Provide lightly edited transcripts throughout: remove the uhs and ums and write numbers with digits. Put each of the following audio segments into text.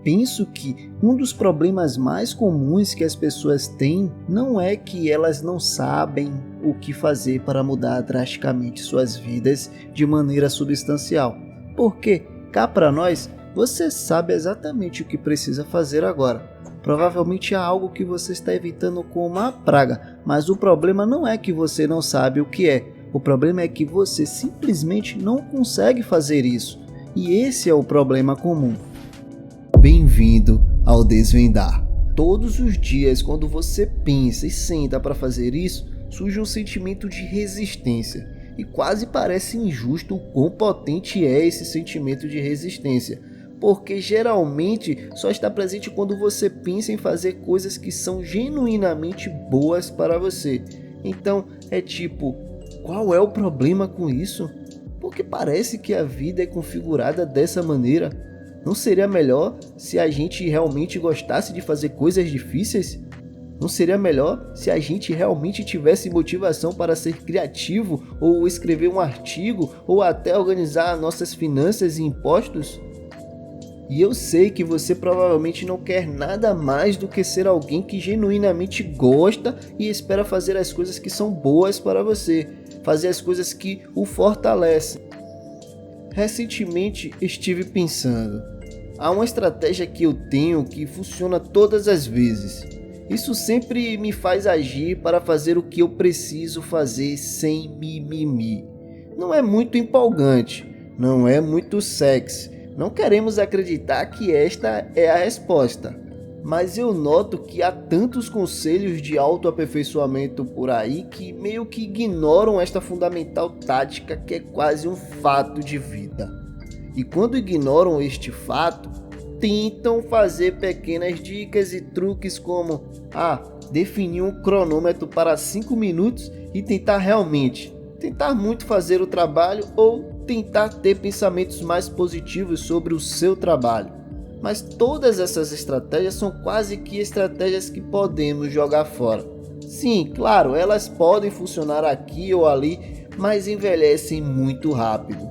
penso que um dos problemas mais comuns que as pessoas têm não é que elas não sabem o que fazer para mudar drasticamente suas vidas de maneira substancial. Porque, cá para nós, você sabe exatamente o que precisa fazer agora. Provavelmente há algo que você está evitando com uma praga, mas o problema não é que você não sabe o que é. O problema é que você simplesmente não consegue fazer isso. E esse é o problema comum. Bem-vindo ao Desvendar. Todos os dias, quando você pensa e senta para fazer isso, surge um sentimento de resistência. E quase parece injusto o quão potente é esse sentimento de resistência. Porque geralmente só está presente quando você pensa em fazer coisas que são genuinamente boas para você. Então é tipo, qual é o problema com isso? Porque parece que a vida é configurada dessa maneira. Não seria melhor se a gente realmente gostasse de fazer coisas difíceis? Não seria melhor se a gente realmente tivesse motivação para ser criativo, ou escrever um artigo, ou até organizar nossas finanças e impostos? E eu sei que você provavelmente não quer nada mais do que ser alguém que genuinamente gosta e espera fazer as coisas que são boas para você, fazer as coisas que o fortalecem. Recentemente estive pensando, há uma estratégia que eu tenho que funciona todas as vezes. Isso sempre me faz agir para fazer o que eu preciso fazer sem mimimi. Não é muito empolgante, não é muito sexy. Não queremos acreditar que esta é a resposta, mas eu noto que há tantos conselhos de autoaperfeiçoamento por aí que meio que ignoram esta fundamental tática que é quase um fato de vida. E quando ignoram este fato, tentam fazer pequenas dicas e truques como definir um cronômetro para 5 minutos e tentar muito fazer o trabalho, ou tentar ter pensamentos mais positivos sobre o seu trabalho. Mas todas essas estratégias são quase que estratégias que podemos jogar fora. Sim, claro, elas podem funcionar aqui ou ali, mas envelhecem muito rápido.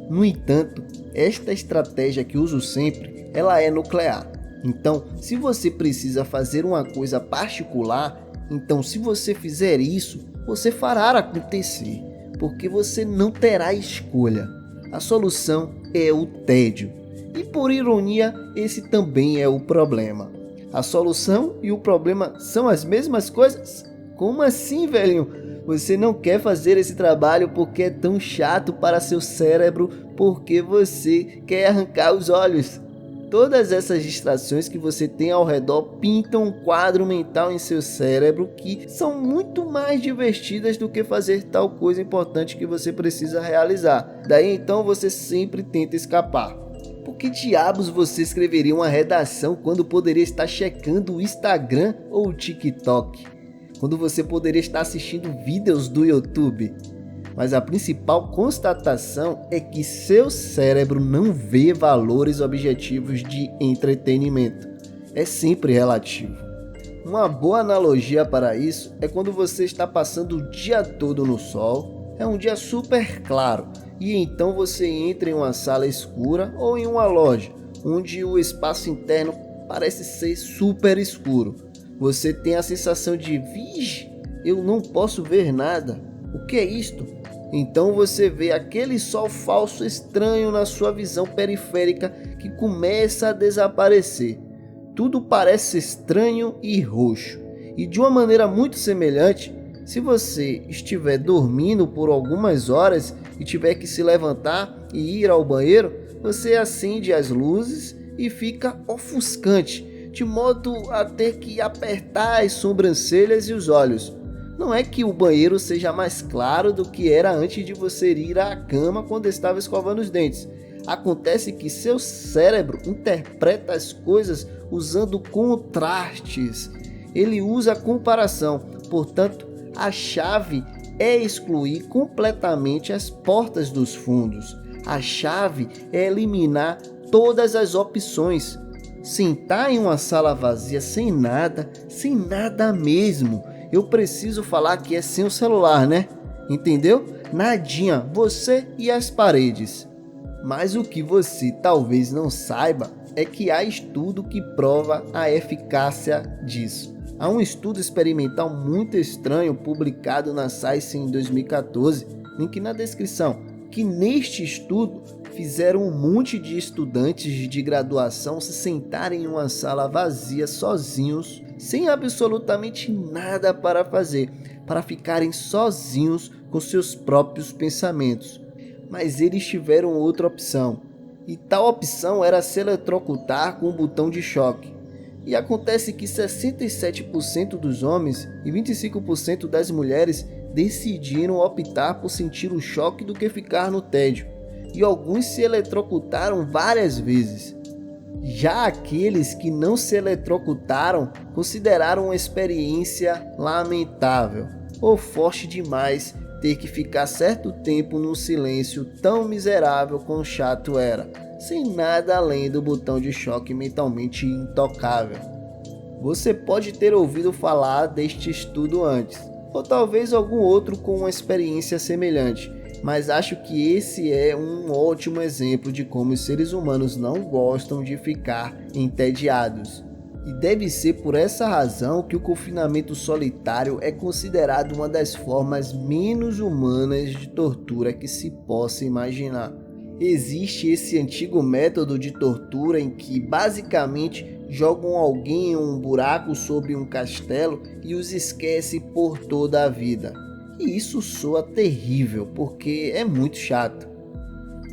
No entanto, esta estratégia que uso sempre, ela é nuclear. Então, se você precisa fazer uma coisa particular, então se você fizer isso, você fará acontecer. Porque você não terá escolha. A solução é o tédio. E por ironia, esse também é o problema. A solução e o problema são as mesmas coisas? Como assim, velhinho? Você não quer fazer esse trabalho porque é tão chato para seu cérebro, porque você quer arrancar os olhos. Todas essas distrações que você tem ao redor pintam um quadro mental em seu cérebro que são muito mais divertidas do que fazer tal coisa importante que você precisa realizar. Daí então você sempre tenta escapar. Por que diabos você escreveria uma redação quando poderia estar checando o Instagram ou o TikTok? Quando você poderia estar assistindo vídeos do YouTube? Mas a principal constatação é que seu cérebro não vê valores objetivos de entretenimento. É sempre relativo. Uma boa analogia para isso é quando você está passando o dia todo no sol, é um dia super claro, e então você entra em uma sala escura ou em uma loja, onde o espaço interno parece ser super escuro. Você tem a sensação de, vixe, eu não posso ver nada. O que é isto? Então você vê aquele sol falso estranho na sua visão periférica que começa a desaparecer. Tudo parece estranho e roxo. E de uma maneira muito semelhante, se você estiver dormindo por algumas horas e tiver que se levantar e ir ao banheiro, você acende as luzes e fica ofuscante, de modo a ter que apertar as sobrancelhas e os olhos. Não é que o banheiro seja mais claro do que era antes de você ir à cama quando estava escovando os dentes. Acontece que seu cérebro interpreta as coisas usando contrastes. Ele usa a comparação. Portanto, a chave é excluir completamente as portas dos fundos. A chave é eliminar todas as opções. Sentar em uma sala vazia sem nada mesmo. Eu preciso falar que é sem o celular, né? Entendeu? Nadinha, você e as paredes. Mas o que você talvez não saiba é que há estudo que prova a eficácia disso. Há um estudo experimental muito estranho publicado na Science em 2014, link na descrição, que neste estudo fizeram um monte de estudantes de graduação se sentarem em uma sala vazia sozinhos, sem absolutamente nada para fazer, para ficarem sozinhos com seus próprios pensamentos. Mas eles tiveram outra opção, e tal opção era se eletrocutar com um botão de choque. E acontece que 67% dos homens e 25% das mulheres decidiram optar por sentir o choque do que ficar no tédio, e alguns se eletrocutaram várias vezes. Já aqueles que não se eletrocutaram consideraram uma experiência lamentável ou forte demais ter que ficar certo tempo num silêncio tão miserável quão chato era, sem nada além do botão de choque mentalmente intocável. Você pode ter ouvido falar deste estudo antes, ou talvez algum outro com uma experiência semelhante, mas acho que esse é um ótimo exemplo de como os seres humanos não gostam de ficar entediados. E deve ser por essa razão que o confinamento solitário é considerado uma das formas menos humanas de tortura que se possa imaginar. Existe esse antigo método de tortura em que basicamente jogam alguém em um buraco sob um castelo e os esquece por toda a vida. E isso soa terrível, porque é muito chato.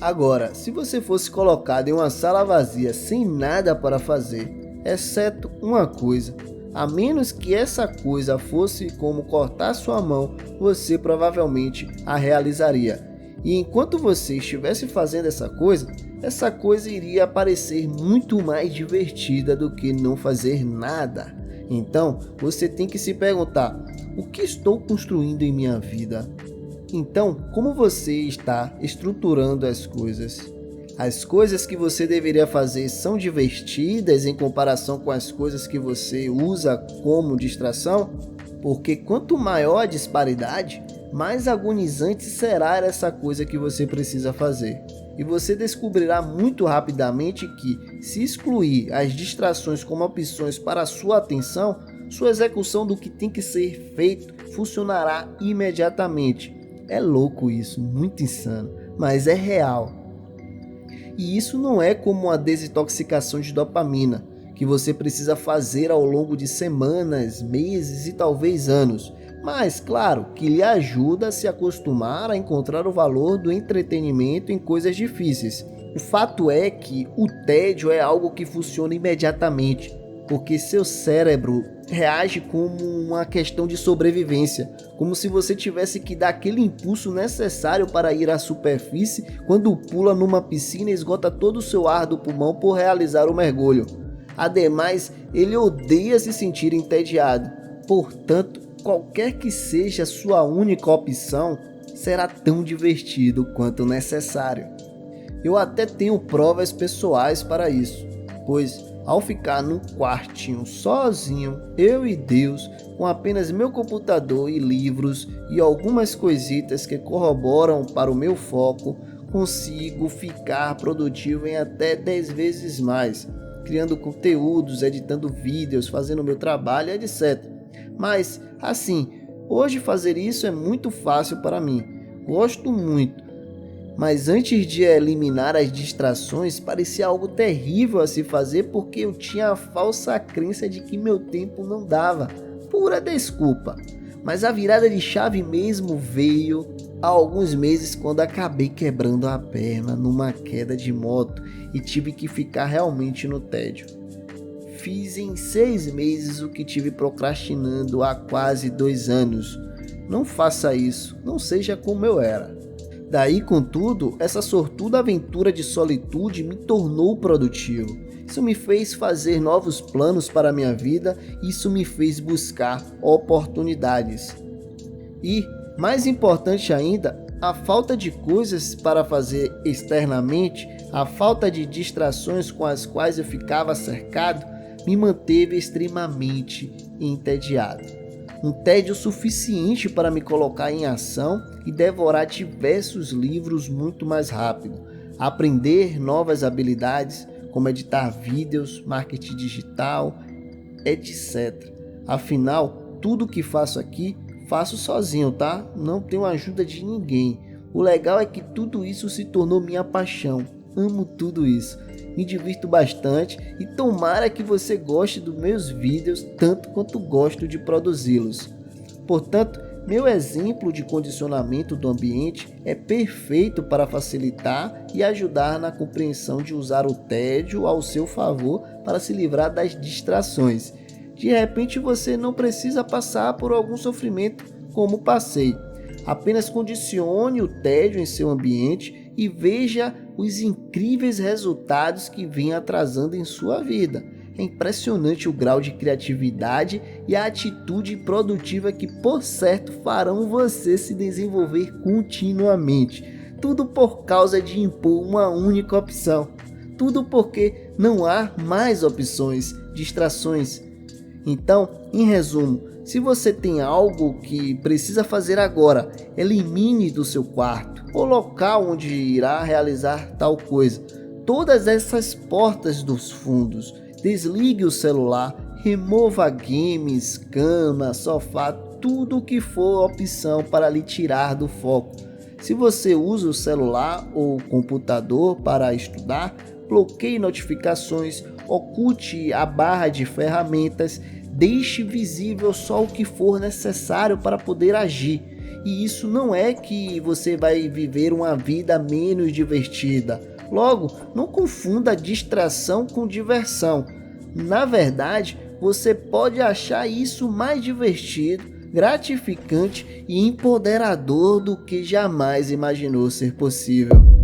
Agora, se você fosse colocado em uma sala vazia sem nada para fazer, exceto uma coisa, a menos que essa coisa fosse como cortar sua mão, você provavelmente a realizaria. E enquanto você estivesse fazendo essa coisa iria parecer muito mais divertida do que não fazer nada. Então, você tem que se perguntar: o que estou construindo em minha vida? Então, como você está estruturando as coisas? As coisas que você deveria fazer são divertidas em comparação com as coisas que você usa como distração? Porque quanto maior a disparidade, mais agonizante será essa coisa que você precisa fazer. E você descobrirá muito rapidamente que, se excluir as distrações como opções para a sua atenção, sua execução do que tem que ser feito funcionará imediatamente. É louco isso, muito insano, mas é real. E isso não é como uma desintoxicação de dopamina, que você precisa fazer ao longo de semanas, meses e talvez anos, mas claro que lhe ajuda a se acostumar a encontrar o valor do entretenimento em coisas difíceis. O fato é que o tédio é algo que funciona imediatamente, porque seu cérebro reage como uma questão de sobrevivência, como se você tivesse que dar aquele impulso necessário para ir à superfície quando pula numa piscina e esgota todo o seu ar do pulmão por realizar o mergulho. Ademais, ele odeia se sentir entediado, portanto, qualquer que seja a sua única opção, será tão divertido quanto necessário. Eu até tenho provas pessoais para isso, pois ao ficar num quartinho sozinho, eu e Deus, com apenas meu computador e livros e algumas coisitas que corroboram para o meu foco, consigo ficar produtivo em até 10 vezes mais, criando conteúdos, editando vídeos, fazendo meu trabalho, etc. Mas, assim, hoje fazer isso é muito fácil para mim, gosto muito. Mas antes de eliminar as distrações, parecia algo terrível a se fazer porque eu tinha a falsa crença de que meu tempo não dava. Pura desculpa. Mas a virada de chave mesmo veio há alguns meses quando acabei quebrando a perna numa queda de moto e tive que ficar realmente no tédio. Fiz em 6 meses o que tive procrastinando há quase 2 anos. Não faça isso, não seja como eu era. Daí, contudo, essa sortuda aventura de solitude me tornou produtivo. Isso me fez fazer novos planos para a minha vida, isso me fez buscar oportunidades. E, mais importante ainda, a falta de coisas para fazer externamente, a falta de distrações com as quais eu ficava cercado, me manteve extremamente entediado. Um tédio suficiente para me colocar em ação e devorar diversos livros muito mais rápido, aprender novas habilidades, como editar vídeos, marketing digital, etc. Afinal, tudo que faço aqui, faço sozinho, tá? Não tenho ajuda de ninguém. O legal é que tudo isso se tornou minha paixão. Amo tudo isso. Me divirto bastante e tomara que você goste dos meus vídeos tanto quanto gosto de produzi-los. Portanto, meu exemplo de condicionamento do ambiente é perfeito para facilitar e ajudar na compreensão de usar o tédio ao seu favor para se livrar das distrações. De repente você não precisa passar por algum sofrimento como passei. Apenas condicione o tédio em seu ambiente e veja os incríveis resultados que vem atrasando em sua vida. É impressionante o grau de criatividade e a atitude produtiva que, por certo, farão você se desenvolver continuamente. Tudo por causa de impor uma única opção. Tudo porque não há mais opções, distrações. Então, em resumo, se você tem algo que precisa fazer agora, elimine do seu quarto o local onde irá realizar tal coisa. Todas essas portas dos fundos. Desligue o celular, remova games, cama, sofá, tudo que for opção para lhe tirar do foco. Se você usa o celular ou computador para estudar, bloqueie notificações, oculte a barra de ferramentas, deixe visível só o que for necessário para poder agir. E isso não é que você vai viver uma vida menos divertida. Logo, não confunda distração com diversão. Na verdade, você pode achar isso mais divertido, gratificante e empoderador do que jamais imaginou ser possível.